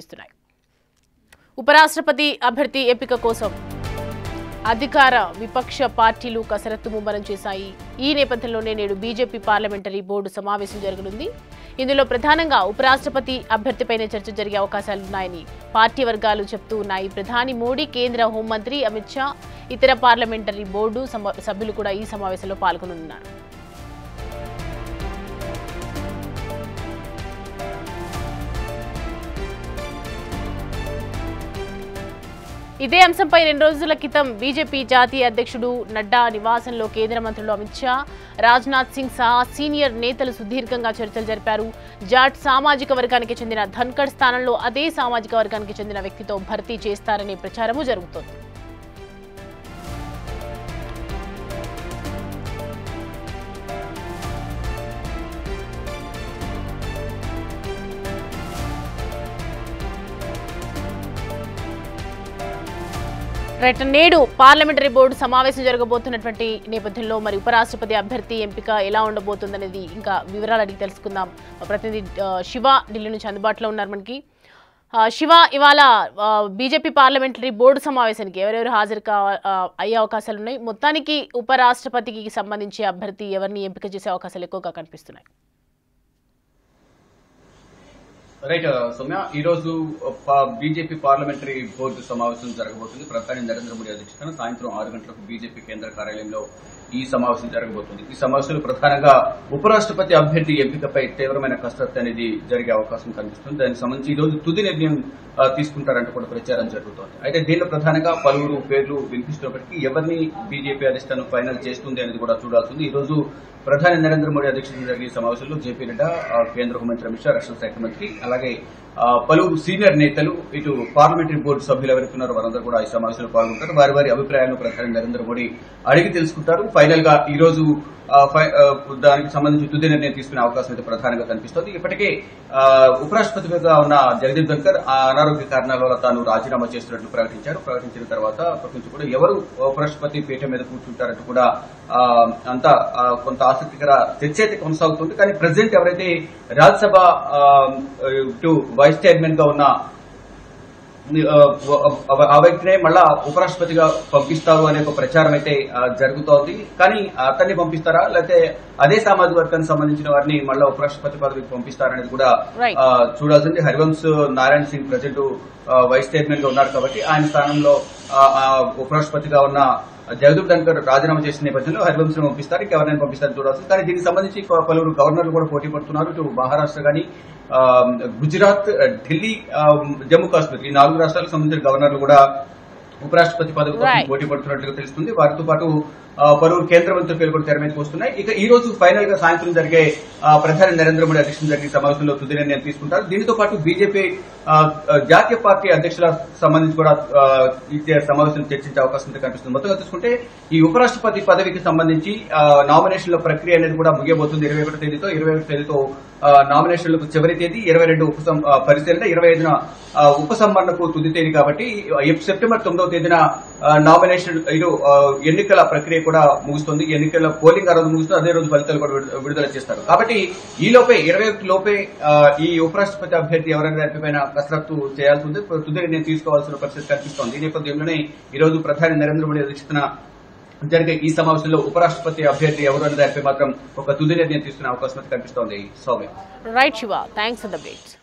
ఇస్తున్నాయి. ఉపరాష్ట్రపతి అభ్యర్థి ఎంపిక కోసం అధికార విపక్ష పార్టీలు కసరత్తు ముమ్మరం చేశాయి. ఈ నేపథ్యంలోనే నేడు బీజేపీ పార్లమెంటరీ బోర్డు సమావేశం జరగనుంది. ఇందులో ప్రధానంగా ఉపరాష్ట్రపతి అభ్యర్థిపైనే చర్చ జరిగే అవకాశాలున్నాయని పార్టీ వర్గాలు చెప్తూ ఉన్నాయి. ప్రధాని మోడీ, కేంద్ర హోంమంత్రి అమిత్ షా, ఇతర పార్లమెంటరీ బోర్డు సభ్యులు కూడా ఈ సమావేశంలో పాల్గొనున్నారు. ఇదే అంశంపై 2 రోజుల క్రితం బీజేపీ జాతీయ అధ్యక్షుడు నడ్డా నివాసంలో కేంద్ర మంత్రులు అమిత్ షా, రాజ్నాథ్ సింగ్ సహా సీనియర్ నేతలు సుదీర్ఘంగా చర్చలు జరిపారు. జాట్ సామాజిక వర్గానికి చెందిన ధన్కడ్ స్థానంలో అదే సామాజిక వర్గానికి చెందిన వ్యక్తితో భర్తీ చేస్తారనే ప్రచారము జరుగుతోంది. నేడు పార్లమెంటరీ బోర్డు సమావేశం జరగబోతున్నటువంటి నేపథ్యంలో మరి ఉపరాష్ట్రపతి అభ్యర్థి ఎంపిక ఎలా ఉండబోతుందనేది ఇంకా వివరాలు అడిగి తెలుసుకుందాం. ప్రతినిధి శివ ఢిల్లీ నుంచి అందుబాటులో ఉన్నారు మనకి. శివ, ఇవాళ బీజేపీ పార్లమెంటరీ బోర్డు సమావేశానికి ఎవరెవరు హాజరు అయ్యే అవకాశాలు ఉన్నాయి? మొత్తానికి ఉపరాష్ట్రపతికి సంబంధించి అభ్యర్థి ఎవరిని ఎంపిక చేసే అవకాశాలు ఎక్కువగా కనిపిస్తున్నాయి? రైట్ సౌమ్య, ఈ రోజు బీజేపీ పార్లమెంటరీ బోర్డు సమావేశం జరగబోతుంది. ప్రధాని నరేంద్ర మోడీ అధ్యక్షతన సాయంత్రం 6 గంటలకు బీజేపీ కేంద్ర కార్యాలయంలో ఈ సమావేశం జరగబోతుంది. ఈ సమావేశంలో ప్రధానంగా ఉపరాష్ట్రపతి అభ్యర్థి ఎంపికపై తీవ్రమైన కసరత్తు అనేది జరిగే అవకాశం కనిపిస్తుంది. దానికి సంబంధించి ఈ రోజు తుది నిర్ణయం తీసుకుంటారంటూ కూడా ప్రచారం జరుగుతోంది. అయితే దీనిలో ప్రధానంగా పలువురు పేర్లు వినిపిస్తున్నప్పటికీ ఎవరిని బీజేపీ అధిష్టానం ఫైనల్ చేస్తుంది అనేది కూడా చూడాల్సింది. ఈ రోజు ప్రధాని నరేంద్ర మోడీ అధ్యక్షతన జరిగే సమావేశంలో జేపీ నడ్డా, కేంద్ర హోంమంత్రి అమిత్ షా, రక్షణ శాఖ మంత్రి, అలాగే పలువురు సీనియర్ నేతలు, ఇటు పార్లమెంటరీ బోర్డు సభ్యులు ఎవరున్నారో వారందరూ కూడా ఈ సమావేశంలో పాల్గొంటారు. వారి వారి అభిప్రాయాలను ప్రధాని నరేంద్ర మోడీ అడిగి తెలుసుకుంటారు. ఫైనల్ గా ఈ రోజు దానికి సంబంధించి తుది నిర్ణయం తీసుకునే అవకాశం అయితే ప్రధానంగా కనిపిస్తోంది. ఇప్పటికే ఉపరాష్ట్రపతిగా ఉన్న జగదీప్ ధన్కర్ అనారోగ్య కారణాల వల్ల తాను రాజీనామా చేస్తున్నట్లు ప్రకటించారు. ప్రకటించిన తర్వాత ప్రపంచం కూడా ఎవరు ఉపరాష్ట్రపతి పీఠం మీద కూర్చుంటారంటూ కూడా అంతా కొంత ఆసక్తికర చర్చ అయితే కొనసాగుతుంది. కానీ ప్రెసిడెంట్ ఎవరైతే రాజ్యసభ వైస్ చైర్మన్ గా ఉన్న ఆ వ్యక్తినే మళ్ళా ఉపరాష్ట్రపతిగా పంపిస్తారు అనే ఒక ప్రచారం అయితే జరుగుతోంది. కానీ అతన్ని పంపిస్తారా, లేకపోతే అదే సామాజిక వర్గానికి సంబంధించిన వారిని మళ్ళా ఉపరాష్ట్రపతి పదవికి పంపిస్తారనేది కూడా చూడాల్సింది. Harivansh Narayan Singh present vice chairman గా ఉన్నారు కాబట్టి ఆయన స్థానంలో ఉపరాష్ట్రపతిగా ఉన్న జగదీప్ ధన్కర్ రాజీనామా చేసిన నేపథ్యంలో హరివంశ్ పంపిస్తారు, ఇంకెవరైనా పంపిస్తారని చూడాల్సింది. కానీ దీనికి సంబంధించి పలువురు గవర్నర్లు కూడా పోటీ పడుతున్నారు. ఇటు మహారాష్ట్ర గానీ, గుజరాత్, ఢిల్లీ, జమ్మూ కాశ్మీర్ ఈ 4 రాష్ట్రాలకు సంబంధించిన గవర్నర్లు కూడా ఉపరాష్ట్రపతి పదవి కోసం పోటీ పడుతున్నట్లుగా తెలుస్తుంది. వారితో పాటు పలువురు కేంద్ర మంత్రుల పేర్లు కూడా తెర మీదకి వస్తున్నాయి. ఇక ఈ రోజు ఫైనల్ గా సాయంత్రం జరిగే ప్రధాని నరేంద్ర మోడీ అధ్యక్షతన జరిగే సమావేశంలో తుది నిర్ణయం తీసుకుంటారు. దీనితో పాటు బీజేపీ జాతీయ పార్టీ అధ్యక్షుల సంబంధించి కూడా ఈ సమావేశం చర్చించే అవకాశం కనిపిస్తుంది. మొత్తంగా చూసుకుంటే ఈ ఉపరాష్ట్రపతి పదవికి సంబంధించి నామినేషన్ల ప్రక్రియ అనేది కూడా ముగియబోతుంది. 21 తేదీతో 21 తేదీతో నామినేషన్లకు చివరి తేదీ, 22 పరిశీలన, 25న ఉపసంహరణకు తుది తేదీ కాబట్టి సెప్టెంబర్ 9వ తేదీన నామినేషన్ ఎన్నికల ప్రక్రియ కూడా ముగుస్తుంది. ఎన్నికల పోలింగ్ ఆ రోజు ముగుస్తుంది, అదే రోజు ఫలితాలు కూడా విడుదల చేస్తారు. కాబట్టి ఈ లోపే 21 లోపే ఈ ఉపరాష్ట్రపతి అభ్యర్థి ఎవరైనా దానిపైన కసరత్తు చేయాల్సి ఉంది, తుది నిర్ణయం తీసుకోవాల్సిన పరిస్థితి కనిపిస్తోంది. ఈ నేపథ్యంలోనే ఈ రోజు ప్రధాని నరేంద్ర మోడీ అధ్యక్షతన జరిగే ఈ సమావేశంలో ఉపరాష్ట్రపతి అభ్యర్థి ఎవరు అనే దానిపై మాత్రం ఒక తుది నిర్ణయం తీసుకునే అవకాశం కనిపిస్తోంది. Soumya. Right Shiva, thanks for the updates.